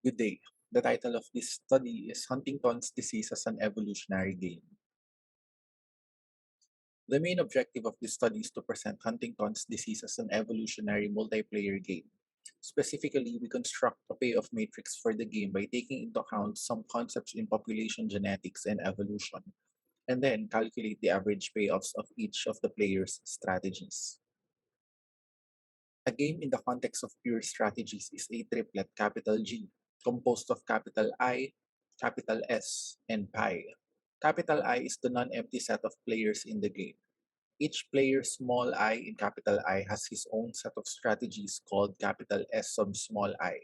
Good day. The title of this study is Huntington's Disease as an Evolutionary Game. The main objective of this study is to present Huntington's disease as an evolutionary multiplayer game. Specifically, we construct a payoff matrix for the game by taking into account some concepts in population genetics and evolution, and then calculate the average payoffs of each of the player's strategies. A game in the context of pure strategies is a triplet capital G, composed of capital I, capital S, and pi. Capital I is the non-empty set of players in the game. Each player small I in capital I has his own set of strategies called capital S sub small I.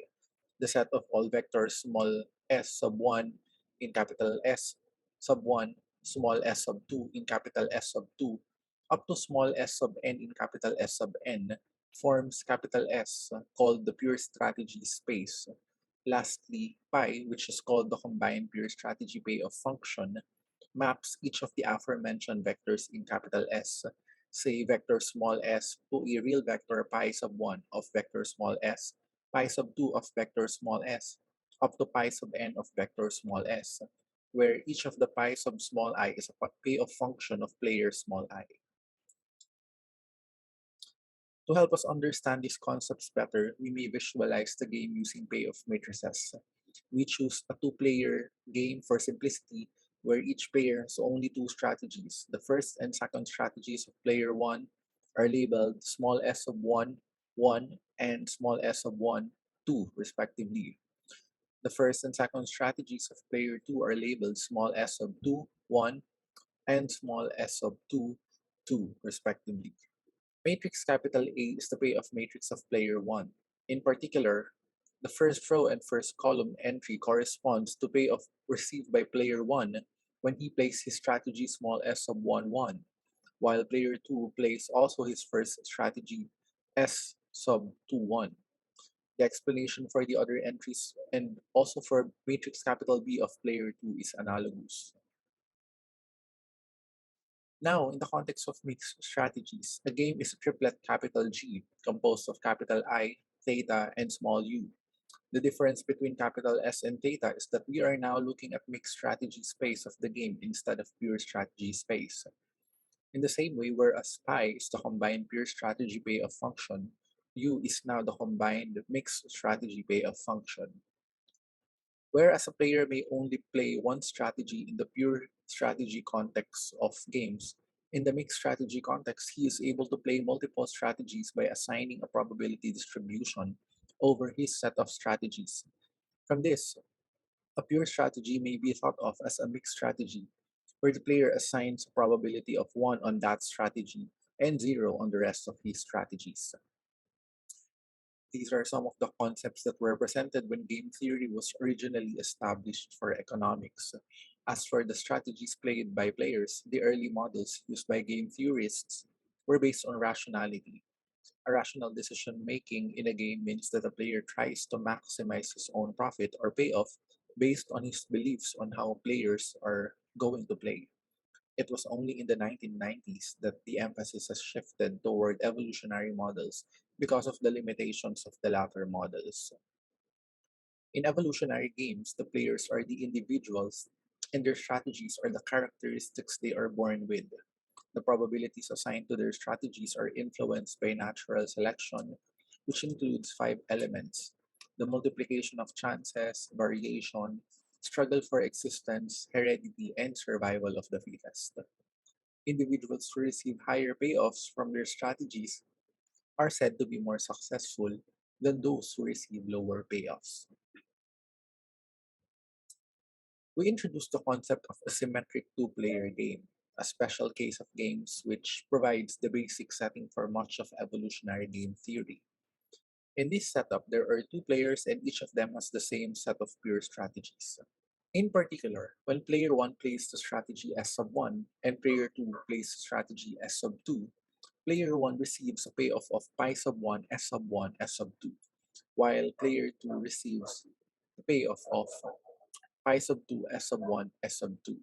The set of all vectors small s sub 1 in capital S sub 1, small s sub 2 in capital S sub 2, up to small s sub n in capital S sub n forms capital S called the pure strategy space. Lastly, pi, which is called the combined pure strategy payoff function, maps each of the aforementioned vectors in capital S, say vector small s, to a real vector pi sub 1 of vector small s, pi sub 2 of vector small s, up to pi sub n of vector small s, where each of the pi sub small I is a payoff function of player small I. To help us understand these concepts better, we may visualize the game using payoff matrices. We choose a two-player game for simplicity, where each player has only two strategies. The first and second strategies of player 1 are labeled small s of 1, 1, and small s of 1, 2, respectively. The first and second strategies of player 2 are labeled small s of 2, 1, and small s of 2, 2, respectively. Matrix capital A is the payoff matrix of player 1. In particular, the first row and first column entry corresponds to payoff received by player 1 when he plays his strategy small s sub 1 1, while player 2 plays also his first strategy s sub 2 1. The explanation for the other entries and also for matrix capital B of player 2 is analogous. Now, in the context of mixed strategies, a game is a triplet capital G composed of capital I, theta, and small u. The difference between capital S and theta is that we are now looking at mixed strategy space of the game instead of pure strategy space. In the same way, whereas pi is the combined pure strategy payoff function, u is now the combined mixed strategy payoff function. Whereas a player may only play one strategy in the pure strategy context of games, in the mixed strategy context, he is able to play multiple strategies by assigning a probability distribution over his set of strategies. From this, a pure strategy may be thought of as a mixed strategy, where the player assigns a probability of 1 on that strategy and 0 on the rest of his strategies. These are some of the concepts that were presented when game theory was originally established for economics. As for the strategies played by players, the early models used by game theorists were based on rationality. A rational decision making in a game means that a player tries to maximize his own profit or payoff based on his beliefs on how players are going to play. It was only in the 1990s that the emphasis has shifted toward evolutionary models because of the limitations of the latter models. In evolutionary games, the players are the individuals, and their strategies are the characteristics they are born with. The probabilities assigned to their strategies are influenced by natural selection, which includes five elements: the multiplication of chances, variation, struggle for existence, heredity, and survival of the fittest. Individuals who receive higher payoffs from their strategies are said to be more successful than those who receive lower payoffs. We introduced the concept of a symmetric two-player game, a special case of games which provides the basic setting for much of evolutionary game theory. In this setup, there are two players and each of them has the same set of pure strategies. In particular, when player 1 plays the strategy S sub 1 and player 2 plays the strategy S sub 2, player 1 receives a payoff of pi sub 1, S sub 1, S sub 2, while player 2 receives the payoff of pi sub 2, S sub 1, S sub 2.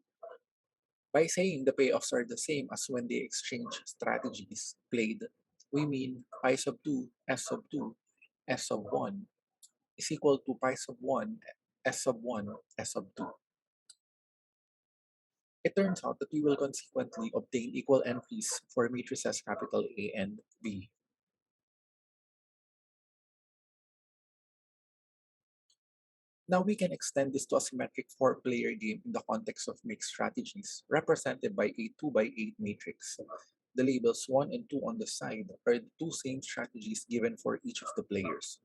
By saying the payoffs are the same as when they exchange strategies played, we mean pi sub 2, S sub 2, S sub 1. is equal to pi sub 1 s sub 1 s sub 2. It turns out that we will consequently obtain equal entries for matrices capital A and B. Now we can extend this to a symmetric four-player game in the context of mixed strategies, represented by a 2 by 8 matrix. The labels 1 and 2 on the side are the two same strategies given for each of the players.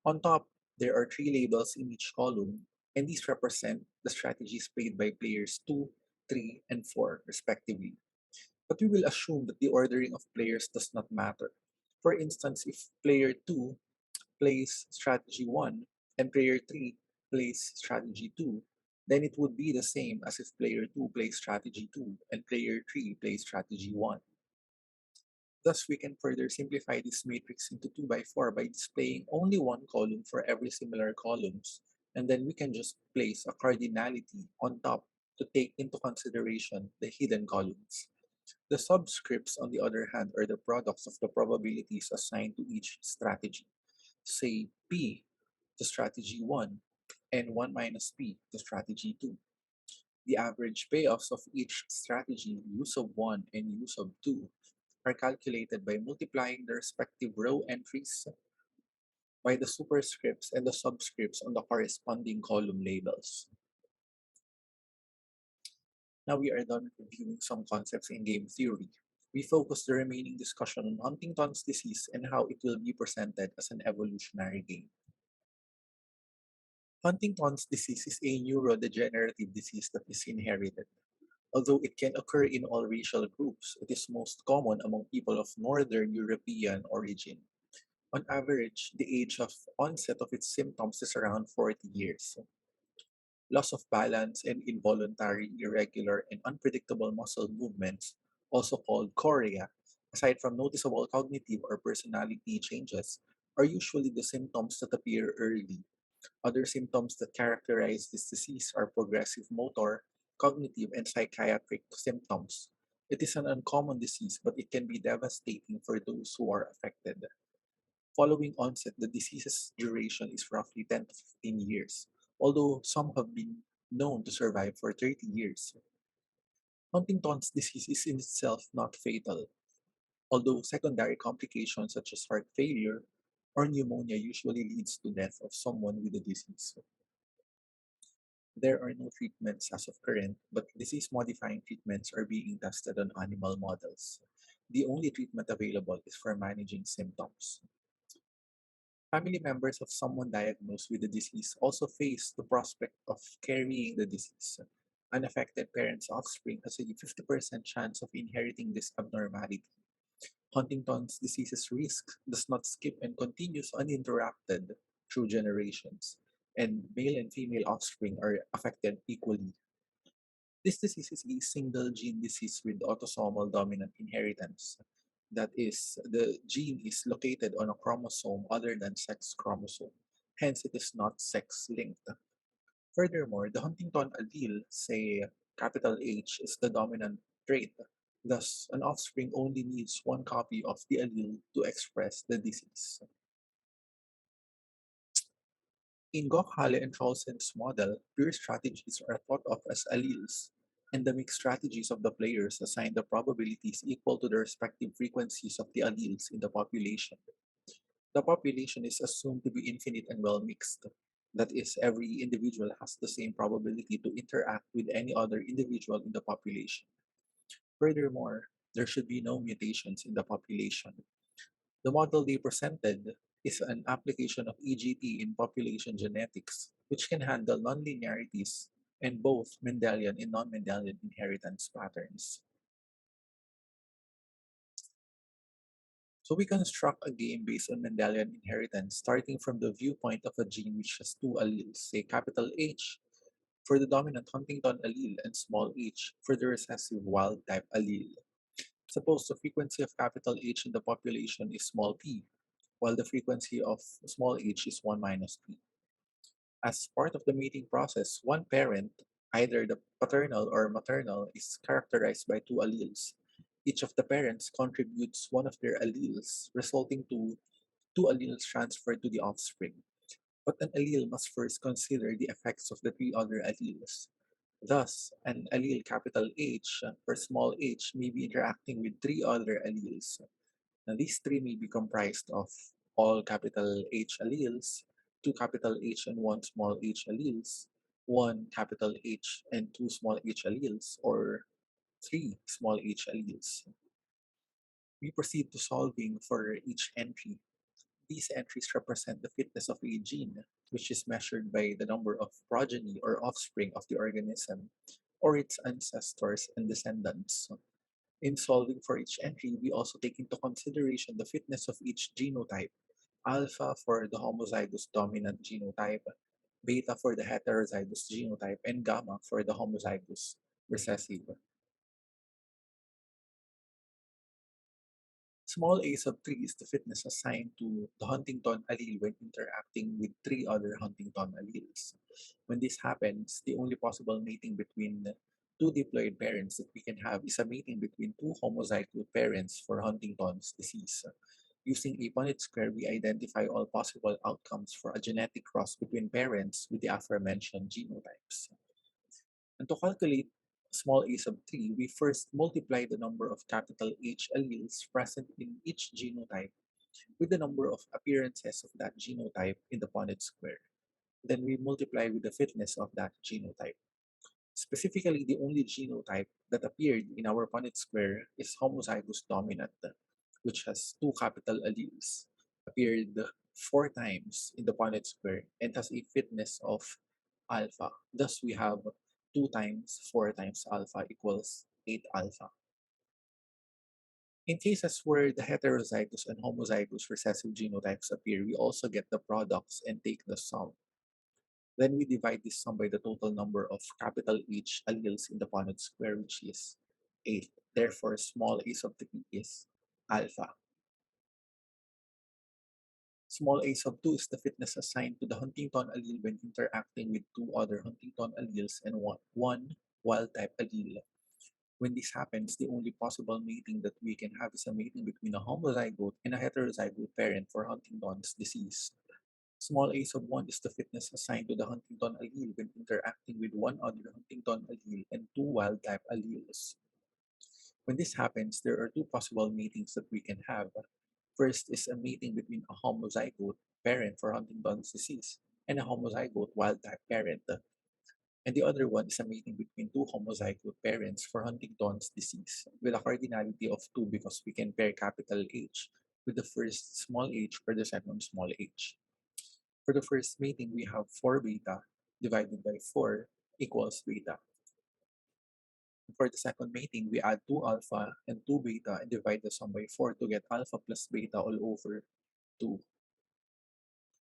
On top, there are three labels in each column, and these represent the strategies played by players 2, 3, and 4, respectively. But we will assume that the ordering of players does not matter. For instance, if player 2 plays strategy 1 and player 3 plays strategy 2, then it would be the same as if player 2 plays strategy 2 and player 3 plays strategy 1. Thus, we can further simplify this matrix into 2 by 4 by displaying only one column for every similar columns, and then we can just place a cardinality on top to take into consideration the hidden columns. The subscripts, on the other hand, are the products of the probabilities assigned to each strategy. Say P to strategy 1 and 1 minus P to strategy 2. The average payoffs of each strategy, U sub 1 and U sub 2, are calculated by multiplying the respective row entries by the superscripts and the subscripts on the corresponding column labels. Now we are done reviewing some concepts in game theory. We focus the remaining discussion on Huntington's disease and how it will be presented as an evolutionary game. Huntington's disease is a neurodegenerative disease that is inherited. Although it can occur in all racial groups, it is most common among people of Northern European origin. On average, the age of onset of its symptoms is around 40 years. Loss of balance and involuntary, irregular, and unpredictable muscle movements, also called chorea, aside from noticeable cognitive or personality changes, are usually the symptoms that appear early. Other symptoms that characterize this disease are progressive motor, cognitive, and psychiatric symptoms. It is an uncommon disease, but it can be devastating for those who are affected. Following onset, the disease's duration is roughly 10 to 15 years, although some have been known to survive for 30 years. Huntington's disease is in itself not fatal, although secondary complications such as heart failure or pneumonia usually leads to death of someone with the disease. There are no treatments as of current, but disease-modifying treatments are being tested on animal models. The only treatment available is for managing symptoms. Family members of someone diagnosed with the disease also face the prospect of carrying the disease. Unaffected parents' offspring has a 50% chance of inheriting this abnormality. Huntington's disease's risk does not skip and continues uninterrupted through generations, and male and female offspring are affected equally. This disease is a single gene disease with autosomal dominant inheritance. That is, the gene is located on a chromosome other than sex chromosome. Hence, it is not sex linked. Furthermore, the Huntington allele, say capital H, is the dominant trait. Thus, an offspring only needs one copy of the allele to express the disease. In Gokhale and Charleson's model, pure strategies are thought of as alleles, and the mixed strategies of the players assign the probabilities equal to the respective frequencies of the alleles in the population. The population is assumed to be infinite and well mixed. That is, every individual has the same probability to interact with any other individual in the population. Furthermore, there should be no mutations in the population. The model they presented is an application of EGT in population genetics, which can handle nonlinearities and both Mendelian and non-Mendelian inheritance patterns. So we construct a game based on Mendelian inheritance, starting from the viewpoint of a gene which has two alleles, say capital H for the dominant Huntington allele and small h for the recessive wild type allele. Suppose the frequency of capital H in the population is small p, while the frequency of small h is 1 minus p. As part of the mating process, one parent, either the paternal or maternal, is characterized by two alleles. Each of the parents contributes one of their alleles, resulting to two alleles transferred to the offspring. But an allele must first consider the effects of the three other alleles. Thus, an allele capital H or small h may be interacting with three other alleles. Now, these three may be comprised of all capital H alleles, two capital H and one small h alleles, one capital H and two small h alleles, or three small h alleles. We proceed to solving for each entry. These entries represent the fitness of a gene, which is measured by the number of progeny or offspring of the organism, or its ancestors and descendants. In solving for each entry, we also take into consideration the fitness of each genotype: alpha for the homozygous dominant genotype, beta for the heterozygous genotype, and gamma for the homozygous recessive. Small a sub 3 is the fitness assigned to the Huntington allele when interacting with three other Huntington alleles. When this happens, the only possible mating between two diploid parents that we can have is a mating between two homozygous parents for Huntington's disease. Using a Punnett square, we identify all possible outcomes for a genetic cross between parents with the aforementioned genotypes. And to calculate small a sub 3, we first multiply the number of capital H alleles present in each genotype with the number of appearances of that genotype in the Punnett square. Then we multiply with the fitness of that genotype. Specifically, the only genotype that appeared in our Punnett square is homozygous dominant, which has two capital alleles, appeared four times in the Punnett square, and has a fitness of alpha. Thus, we have 2 times 4 times alpha equals 8 alpha. In cases where the heterozygous and homozygous recessive genotypes appear, we also get the products and take the sum. Then we divide this sum by the total number of capital H alleles in the Punnett square, which is 8. Therefore, small a sub 3 is alpha. Small a sub 2 is the fitness assigned to the Huntington allele when interacting with two other Huntington alleles and one wild-type allele. When this happens, the only possible mating that we can have is a mating between a homozygote and a heterozygote parent for Huntington's disease. Small a sub 1 is the fitness assigned to the Huntington allele when interacting with one other Huntington allele and two wild-type alleles. When this happens, there are two possible matings that we can have. First is a mating between a homozygote parent for Huntington's disease and a homozygote wild-type parent. And the other one is a mating between two homozygote parents for Huntington's disease with a cardinality of 2 because we can pair capital H with the first small h per the second small h. For the first mating, we have 4 beta divided by 4 equals beta. For the second mating, we add 2 alpha and 2 beta and divide the sum by 4 to get alpha plus beta all over 2.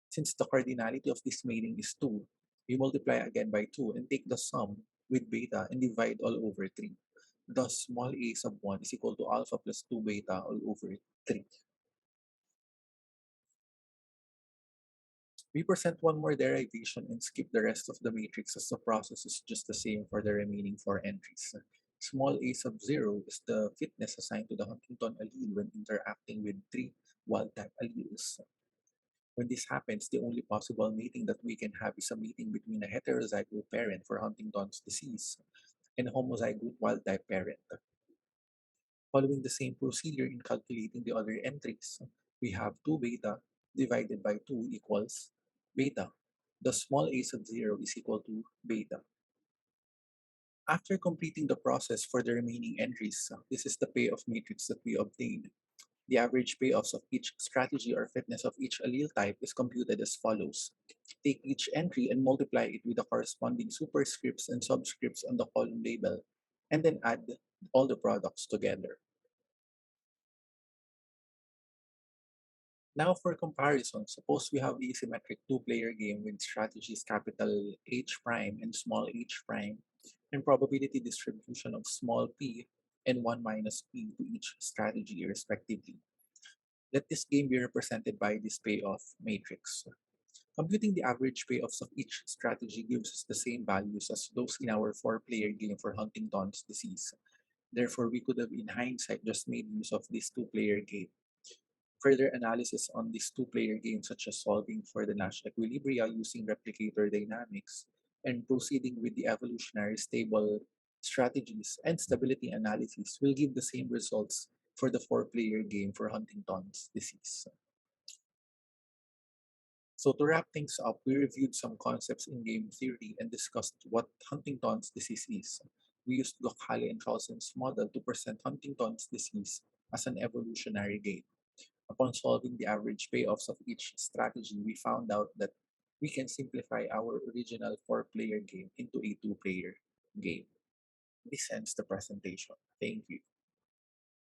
Since the cardinality of this mating is 2, we multiply again by 2 and take the sum with beta and divide all over 3. Thus, small a sub 1 is equal to alpha plus 2 beta all over 3. We present one more derivation and skip the rest of the matrix as the process is just the same for the remaining 4 entries. Small a sub 0 is the fitness assigned to the Huntington allele when interacting with 3 wild-type alleles. When this happens, the only possible mating that we can have is a mating between a heterozygote parent for Huntington's disease and a homozygote wild-type parent. Following the same procedure in calculating the other entries, we have 2 beta divided by 2 equals beta. The small a sub 0 is equal to beta. After completing the process for the remaining entries, this is the payoff matrix that we obtained. The average payoffs of each strategy or fitness of each allele type is computed as follows. Take each entry and multiply it with the corresponding superscripts and subscripts on the column label, and then add all the products together. Now for comparison, suppose we have a symmetric two-player game with strategies capital H prime and small h prime, and probability distribution of small p and 1 minus p to each strategy respectively. Let this game be represented by this payoff matrix. Computing the average payoffs of each strategy gives us the same values as those in our 4-player game for Huntington's disease. Therefore, we could have in hindsight just made use of this two-player game. Further analysis on these two-player games, such as solving for the Nash equilibria using replicator dynamics and proceeding with the evolutionary stable strategies and stability analysis, will give the same results for the four-player game for Huntington's disease. So to wrap things up, we reviewed some concepts in game theory and discussed what Huntington's disease is. We used Gokhale and Charleson's model to present Huntington's disease as an evolutionary game. Upon solving the average payoffs of each strategy, we found out that we can simplify our original four-player game into a two-player game. This ends the presentation. Thank you.